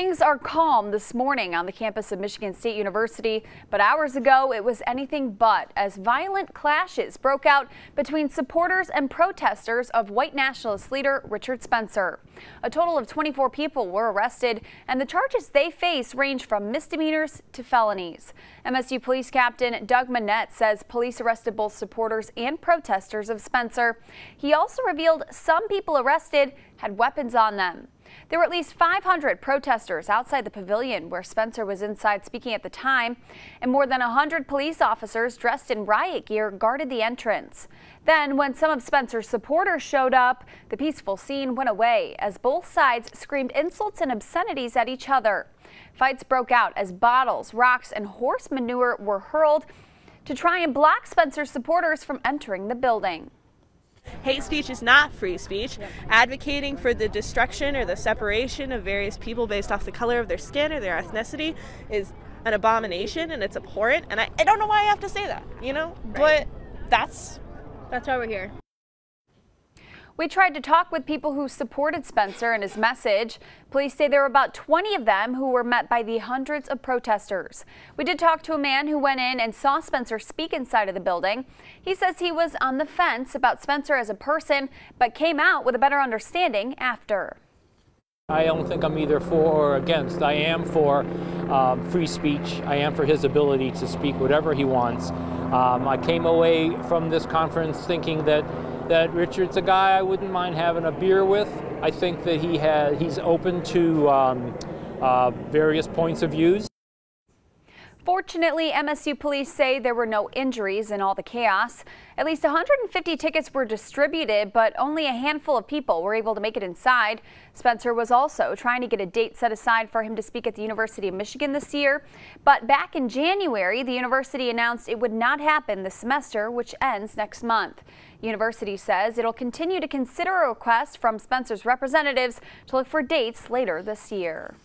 Things are calm this morning on the campus of Michigan State University, but hours ago it was anything but as violent clashes broke out between supporters and protesters of white nationalist leader Richard Spencer. A total of 24 people were arrested, and the charges they face range from misdemeanors to felonies. MSU Police Captain Doug Manette says police arrested both supporters and protesters of Spencer. He also revealed some people arrested had weapons on them. There were at least 500 protesters outside the pavilion where Spencer was inside speaking at the time, and more than 100 police officers dressed in riot gear guarded the entrance. Then, when some of Spencer's supporters showed up, the peaceful scene went away as both sides screamed insults and obscenities at each other. Fights broke out as bottles, rocks, and horse manure were hurled to try and block Spencer's supporters from entering the building. Hate speech is not free speech. Advocating for the destruction or the separation of various people based off the color of their skin or their ethnicity is an abomination, and it's abhorrent. And I don't know why I have to say that, but that's why we're here. We tried to talk with people who supported Spencer and his message. Police say there were about 20 of them who were met by the hundreds of protesters. We did talk to a man who went in and saw Spencer speak inside of the building. He says he was on the fence about Spencer as a person, but came out with a better understanding after. I don't think I'm either for or against. I am for free speech. I am for his ability to speak whatever he wants. I came away from this conference thinking that Richard's a guy I wouldn't mind having a beer with. I think that he's open to various points of views. Fortunately, MSU police say there were no injuries in all the chaos. At least 150 tickets were distributed, but only a handful of people were able to make it inside. Spencer was also trying to get a date set aside for him to speak at the University of Michigan this year. But back in January, the university announced it would not happen this semester, which ends next month. University says it'll continue to consider a request from Spencer's representatives to look for dates later this year.